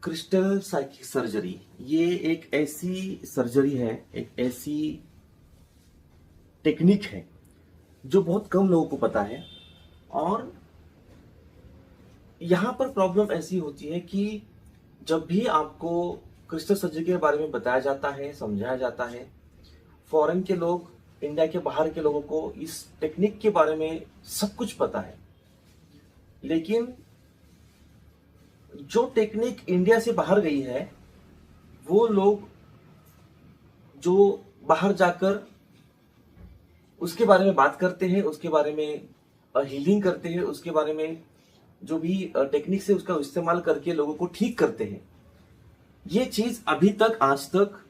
Crystal psychic surgery ये एक ऐसी सर्जरी है, एक ऐसी टेक्निक है जो बहुत कम लोगों को पता है। और यहाँ पर प्रॉब्लम ऐसी होती है कि जब भी आपको क्रिस्टल सर्जरी के बारे में बताया जाता है, समझाया जाता है, फॉरेन के लोग, इंडिया के बाहर के लोगों को इस टेक्निक के बारे में सब कुछ पता है, लेकिन जो टेक्निक इंडिया से बाहर गई है वो लोग जो बाहर जाकर उसके बारे में बात करते हैं, उसके बारे में हीलिंग करते हैं, उसके बारे में जो भी टेक्निक से उसका इस्तेमाल करके लोगों को ठीक करते हैं, ये चीज अभी तक आज तक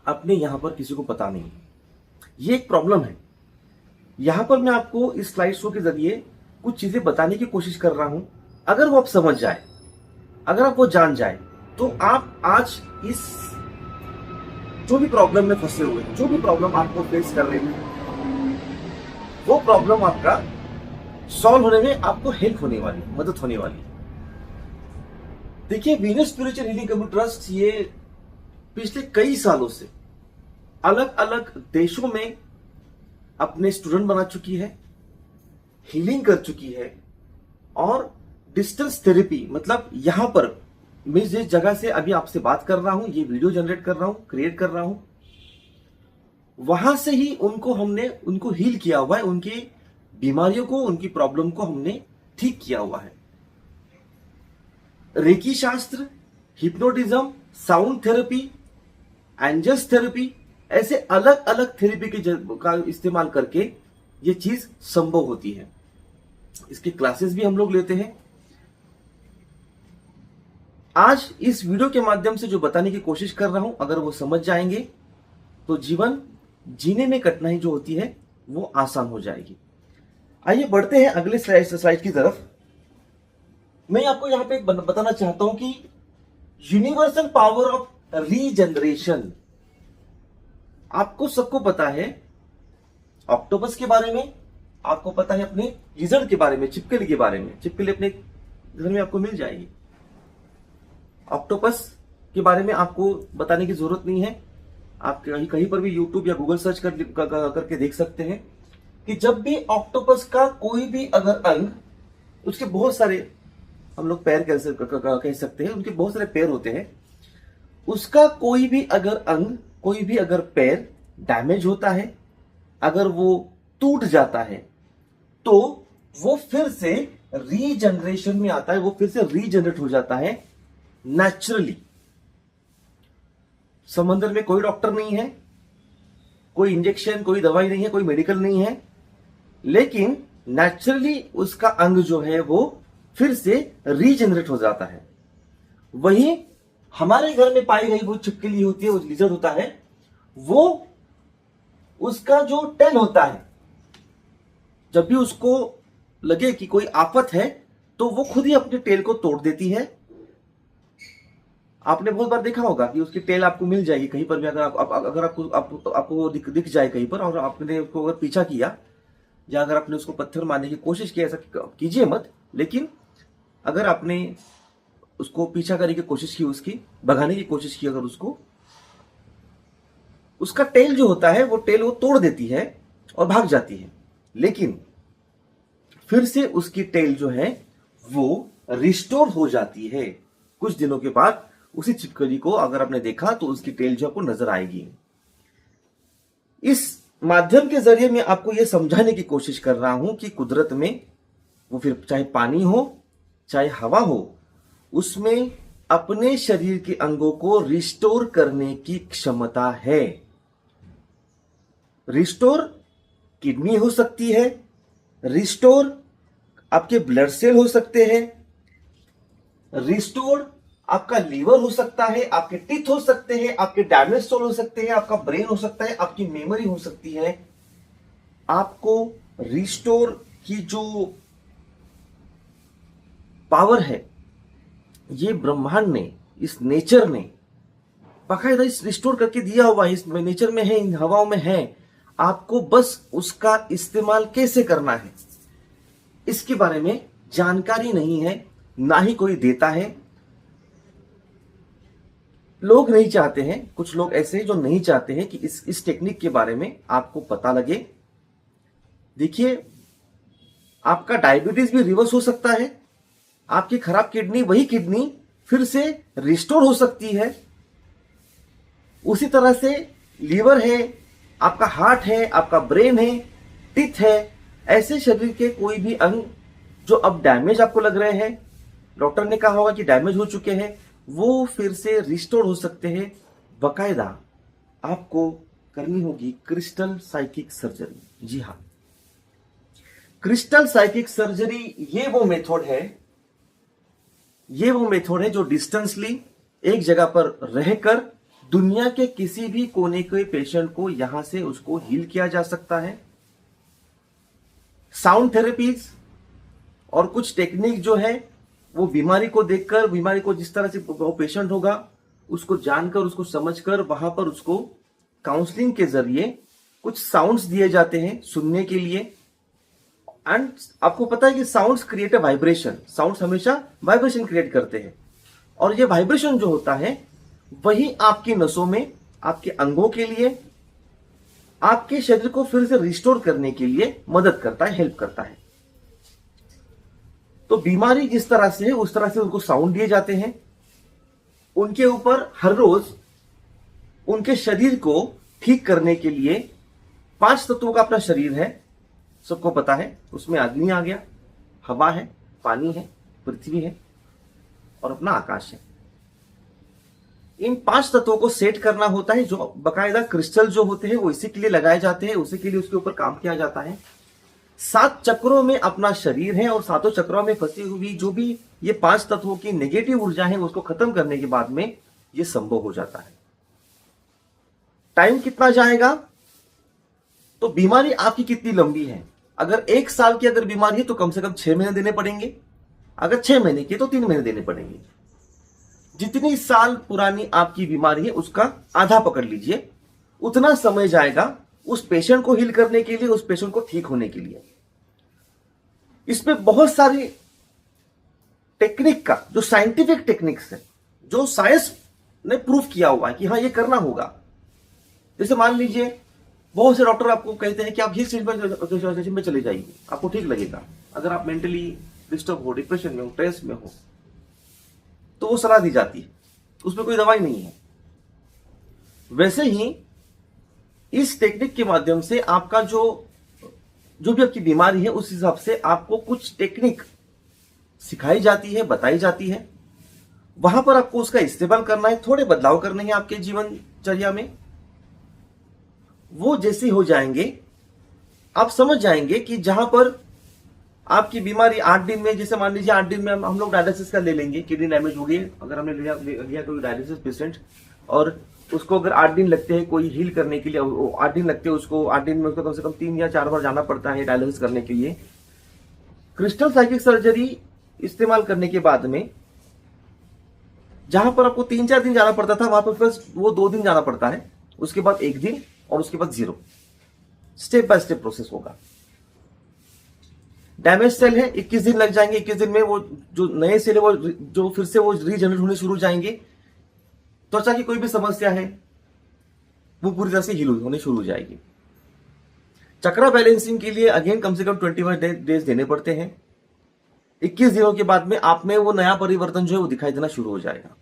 अपने यहां पर किसी को पता नहीं। ये एक प्रॉब्लम है। यहां पर मैं आपको इस स्लाइड शो के जरिए कुछ चीजें बताने की कोशिश कर रहा हूं। अगर वो आप समझ जाए, अगर आप वो जान जाए, तो आप आज इस जो भी प्रॉब्लम में फंसे हुए हैं, जो भी प्रॉब्लम आपको फेस कर रहे हैं, वो प्रॉब्लम आपका सॉल्व होने में आपको हेल्प होने वाली, मदद होने वाली। देखिए, Venus spiritual healing community trust ये पिछले कई सालों से अलग अलग देशों में अपने स्टूडेंट बना चुकी है, हीलिंग कर चुकी है। और डिस्टेंस थेरेपी, मतलब यहां पर मैं जिस जगह से अभी आपसे बात कर रहा हूं, ये वीडियो जनरेट कर रहा हूं, क्रिएट कर रहा हूं, वहां से ही उनको हील किया हुआ है। उनकी बीमारियों को, उनकी प्रॉब्लम को हमने ठीक किया हुआ है। रेकी शास्त्र, hypnotism, sound therapy, angels therapy, ऐसे अलग अलग थेरेपी का इस्तेमाल करके ये चीज संभव होती है। इसकी क्लासेस भी हम लोग लेते हैं। आज इस वीडियो के माध्यम से जो बताने की कोशिश कर रहा हूं, अगर वो समझ जाएंगे तो जीवन जीने में कठिनाई जो होती है वो आसान हो जाएगी। आइए बढ़ते हैं अगले स्लाइड की तरफ। मैं आपको यहां पे बताना चाहता हूं कि यूनिवर्सल पावर ऑफ रीजनरेशन, आपको सबको पता है ऑक्टोपस के बारे में, आपको पता है अपने लिजर्ड के बारे में, छिपकली के बारे में। छिपकली अपने घर में आपको मिल जाएगी। ऑक्टोपस के बारे में आपको बताने की जरूरत नहीं है। आप कहीं पर भी यूट्यूब या गूगल सर्च करके देख सकते हैं कि जब भी ऑक्टोपस का कोई भी अगर अंग, उसके बहुत सारे हम लोग पैर कह सकते हैं, उनके बहुत सारे पैर होते हैं, उसका कोई भी अगर अंग, कोई भी अगर पैर डैमेज होता है, अगर वो टूट जाता है, तो वो फिर से रीजनरेशन में आता है, वो फिर से रीजनरेट हो जाता है नेचुरली। समंदर में कोई डॉक्टर नहीं है, कोई इंजेक्शन, कोई दवाई नहीं है, कोई मेडिकल नहीं है, लेकिन नेचुरली उसका अंग जो है वो फिर से रीजनरेट हो जाता है। वहीं हमारे घर में पाई गई वो छिपकली होती है, वो लिजर्ड होता है, वो उसका जो टेल होता है, जब भी उसको लगे कि कोई आफत है तो वो खुद ही अपने टेल को तोड़ देती है। आपने बहुत बार देखा होगा कि उसकी टेल आपको मिल जाएगी कहीं पर भी, अगर आपको दिख जाए कहीं पर, और आपने उसको अगर पीछा किया या अगर आपने उसको पत्थर मारने की कोशिश की, ऐसा कीजिए मत, लेकिन अगर आपने उसको पीछा करने की कोशिश की, उसकी भगाने की कोशिश की, अगर उसका टेल जो होता है, वो टेल वो तोड़ देती है और भाग जाती है। लेकिन फिर से उसकी टेल जो है वो रिस्टोर हो जाती है। कुछ दिनों के बाद उसी छिपकली को अगर आपने देखा तो उसकी टेल जो आपको नजर आएगी। इस माध्यम के जरिए मैं आपको यह समझाने की कोशिश कर रहा हूं कि कुदरत में, वो फिर चाहे पानी हो चाहे हवा हो, उसमें अपने शरीर के अंगों को रिस्टोर करने की क्षमता है। रिस्टोर किडनी हो सकती है, रिस्टोर आपके ब्लड सेल हो सकते हैं, रिस्टोर आपका लीवर हो सकता है, आपके टीथ हो सकते हैं, आपके डैमेज सोल हो सकते हैं, आपका ब्रेन हो सकता है, आपकी मेमोरी हो सकती है। आपको रिस्टोर की जो पावर है, ये ब्रह्मांड ने, इस नेचर ने बाकायदा इस रिस्टोर करके दिया हुआ है, इस नेचर में है, इन हवाओं में है। आपको बस उसका इस्तेमाल कैसे करना है इसके बारे में जानकारी नहीं है, ना ही कोई देता है। लोग नहीं चाहते हैं, कुछ लोग ऐसे हैं जो नहीं चाहते हैं कि इस टेक्निक के बारे में आपको पता लगे। देखिए, आपका डायबिटीज भी रिवर्स हो सकता है, आपकी खराब किडनी, वही किडनी फिर से रिस्टोर हो सकती है। उसी तरह से लीवर है, आपका हार्ट है, आपका ब्रेन है, टीथ है, ऐसे शरीर के कोई भी अंग जो अब डैमेज आपको लग रहे हैं, डॉक्टर ने कहा होगा कि डैमेज हो चुके हैं, वो फिर से रिस्टोर हो सकते हैं। बकायदा आपको करनी होगी क्रिस्टल साइकिक सर्जरी। जी हाँ, क्रिस्टल साइकिक सर्जरी ये वो मेथड है जो डिस्टेंसली एक जगह पर रहकर दुनिया के किसी भी कोने के पेशेंट को यहां से उसको हील किया जा सकता है। साउंड थेरेपीज और कुछ टेक्निक जो है वो बीमारी को देखकर, बीमारी को जिस तरह से वो पेशेंट होगा उसको जानकर, उसको समझकर, वहां पर उसको काउंसलिंग के जरिए कुछ साउंड्स दिए जाते हैं सुनने के लिए। एंड आपको पता है कि sounds create a vibration, sounds हमेशा वाइब्रेशन क्रिएट करते हैं, और ये वाइब्रेशन जो होता है वही आपकी नसों में, आपके अंगों के लिए, आपके शरीर को फिर से रिस्टोर करने के लिए मदद करता है, हेल्प करता है। तो बीमारी जिस तरह से है उस तरह से उनको साउंड दिए जाते हैं। उनके ऊपर हर रोज उनके शरीर को ठीक करने के लिए 5 तत्वों का अपना शरीर है, सबको पता है। उसमें अग्नि आ गया, हवा है, पानी है, पृथ्वी है और अपना आकाश है। इन 5 तत्वों को सेट करना होता है, जो बकायदा क्रिस्टल जो होते हैं वो इसी के लिए लगाए जाते हैं, उसी के लिए उसके ऊपर काम किया जाता है। 7 चक्रों में अपना शरीर है और 7 चक्रों में फंसी हुई जो भी ये 5 तत्वों की नेगेटिव ऊर्जा है उसको खत्म करने के बाद में ये संभव हो जाता है। टाइम कितना जाएगा? तो बीमारी आपकी कितनी लंबी है। अगर 1 साल की अगर बीमारी है तो कम से कम 6 महीने देने पड़ेंगे, अगर 6 महीने की तो 3 महीने देने पड़ेंगे। जितनी साल पुरानी आपकी बीमारी है उसका आधा पकड़ लीजिए, उतना समय जाएगा उस पेशेंट को हील करने के लिए, उस पेशेंट को ठीक होने के लिए। इसमें बहुत सारी टेक्निक का, जो साइंटिफिक टेक्निक्स है, जो साइंस ने प्रूव किया हुआ है कि हाँ ये करना होगा। जैसे मान लीजिए बहुत से डॉक्टर आपको कहते हैं कि आप हिल स्टेशन में चले जाइए, आपको ठीक लगेगा। अगर आप मेंटली डिस्टर्ब हो, डिप्रेशन में हो, स्ट्रेस में हो, तो वो सलाह दी जाती है, उसमें कोई दवाई नहीं है। वैसे ही इस टेक्निक के माध्यम से आपका जो भी आपकी बीमारी है उस हिसाब से आपको कुछ टेक्निक सिखाई जाती है, बताई जाती है। वहां पर आपको उसका इस्तेमाल करना है, थोड़े बदलाव करने हैं आपके जीवनचर्या में। वो जैसे हो जाएंगे आप समझ जाएंगे कि जहां पर आपकी बीमारी 8 दिन में, जैसे मान लीजिए 8 दिन में हम लोग डायलिसिस का ले लेंगे, किडनी डैमेज हो गई, अगर हमने लिया कोई डायलिसिस पेशेंट और उसको अगर 8 दिन लगते हैं कोई हील करने के लिए, 8 दिन लगते हैं उसको, 8 दिन में उसको कम से कम 3 या 4 बार जाना पड़ता है डायलिसिस करने के लिए। क्रिस्टल साइकिक सर्जरी इस्तेमाल करने के बाद में जहां पर आपको 3-4 दिन जाना पड़ता था वहां पर बस वो 2 दिन जाना पड़ता है, उसके बाद 1 दिन और उसके बाद 0। स्टेप बाय स्टेप प्रोसेस होगा। डैमेज सेल है, 21 दिन लग जाएंगे। 21 दिन में वो जो नए सेल है वो जो फिर से वो रीजनरेट होने शुरू हो जाएंगे। त्वचा की कोई भी समस्या है वो पूरी तरह से हील होने शुरू हो जाएगी। चक्रा बैलेंसिंग के लिए अगेन कम से कम 21 डेज देने पड़ते हैं। 21 दिनों के बाद में आप में वो नया परिवर्तन जो है वो दिखाई देना शुरू हो जाएगा।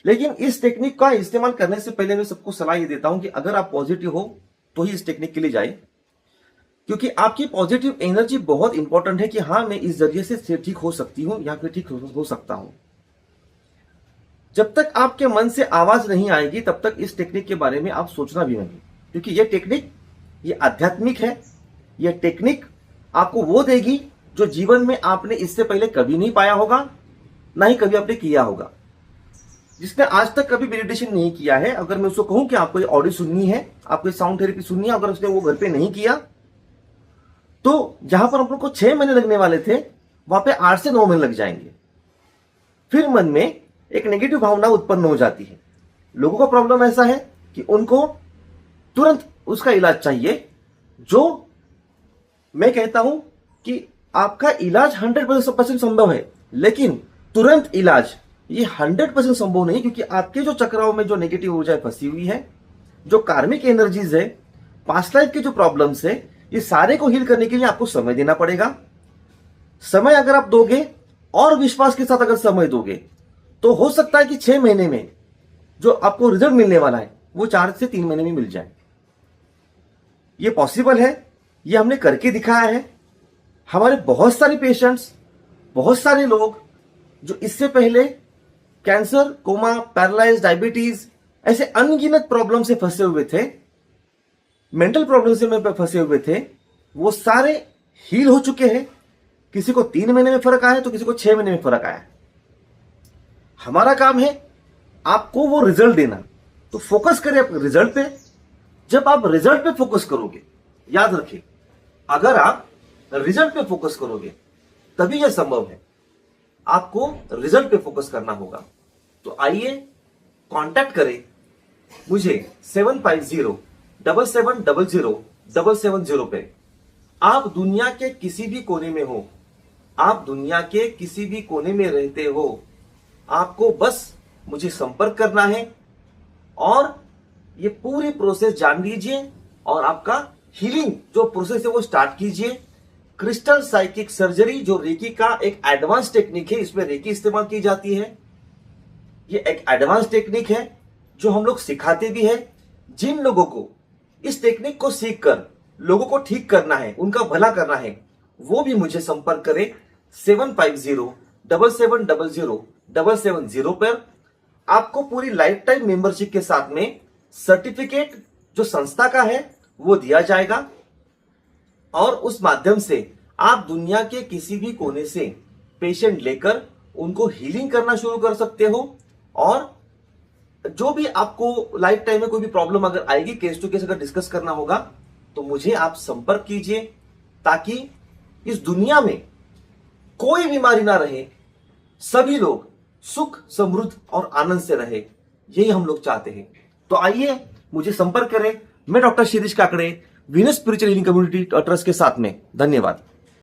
लेकिन इस टेक्निक का इस्तेमाल करने से पहले मैं सबको सलाह ये देता हूं कि अगर आप पॉजिटिव हो तो ही इस टेक्निक के लिए जाए, क्योंकि आपकी पॉजिटिव एनर्जी बहुत इंपॉर्टेंट है कि हाँ मैं इस जरिए से ठीक हो सकती हूं या फिर ठीक हो सकता हूं। जब तक आपके मन से आवाज नहीं आएगी तब तक इस टेक्निक के बारे में आप सोचना भी नहीं, क्योंकि यह टेक्निक ये आध्यात्मिक है। यह टेक्निक आपको वो देगी जो जीवन में आपने इससे पहले कभी नहीं पाया होगा, ना ही कभी आपने किया होगा। जिसने आज तक कभी मेडिटेशन नहीं किया है, अगर मैं उसको कहूं कि आपको ये ऑडियो सुननी है, आपको साउंड थेरेपी सुननी है, अगर उसने वो घर पे नहीं किया तो जहां पर हम लोग को 6 महीने लगने वाले थे वहां पे 8 से 9 महीने लग जाएंगे। फिर मन में एक नेगेटिव भावना उत्पन्न हो जाती है। लोगों का प्रॉब्लम ऐसा है कि उनको तुरंत उसका इलाज चाहिए, जो मैं कहता हूं कि आपका इलाज 100% संभव है, लेकिन तुरंत इलाज ये 100% संभव नहीं, क्योंकि आपके जो चक्राओं में जो नेगेटिव ऊर्जा फंसी हुई है, जो कार्मिक एनर्जीज है, पास्ट लाइफ के जो प्रॉब्लम्स है, ये सारे को हील करने के लिए आपको समय देना पड़ेगा। समय अगर आप दोगे और विश्वास के साथ अगर समय दोगे तो हो सकता है कि 6 महीने में जो आपको रिजल्ट मिलने वाला है वो 4 से 3 महीने में मिल जाए। ये पॉसिबल है, ये हमने करके दिखाया है। हमारे बहुत सारे पेशेंट्स, बहुत सारे लोग जो इससे पहले कैंसर, कोमा, पैरालाइज, डायबिटीज ऐसे अनगिनत प्रॉब्लम से फंसे हुए थे, मेंटल प्रॉब्लम से फंसे हुए थे, वो सारे हील हो चुके हैं। किसी को 3 महीने में फर्क आया है तो किसी को 6 महीने में फर्क आया है। हमारा काम है आपको वो रिजल्ट देना, तो फोकस करें आप रिजल्ट पे। जब आप रिजल्ट पे फोकस करोगे, याद रखिए, अगर आप रिजल्ट पे फोकस करोगे तभी यह संभव है। आपको रिजल्ट पे फोकस करना होगा। तो आइए कांटेक्ट करें मुझे 7507700770 पे। आप दुनिया के किसी भी कोने में हो, आप दुनिया के किसी भी कोने में रहते हो, आपको बस मुझे संपर्क करना है और ये पूरी प्रोसेस जान लीजिए और आपका हीलिंग जो प्रोसेस है वो स्टार्ट कीजिए। क्रिस्टल साइकिक सर्जरी जो रेकी का एक एडवांस टेक्निक है, इसमें रेकी इस्तेमाल की जाती है। ये एक एडवांस टेक्निक है जो हम लोग सिखाते भी हैं। जिन लोगों को इस टेक्निक को सीखकर लोगों को ठीक करना है, उनका भला करना है, वो भी मुझे संपर्क करें 7507700770 पर। आपको पूरी लाइफ टाइम मेंबरशिप के साथ में सर्टिफिकेट जो संस्था का है वो दिया जाएगा और उस माध्यम से आप दुनिया के किसी भी कोने से पेशेंट लेकर उनको हीलिंग करना शुरू कर सकते हो। और जो भी आपको लाइफ टाइम में कोई भी प्रॉब्लम अगर आएगी, केस टू केस अगर डिस्कस करना होगा, तो मुझे आप संपर्क कीजिए ताकि इस दुनिया में कोई बीमारी ना रहे, सभी लोग सुख, समृद्ध और आनंद से रहे। यही हम लोग चाहते हैं। तो आइए मुझे संपर्क करें। मैं doctor Shirish Kakade, Venus spiritual healing community trust के साथ में। धन्यवाद।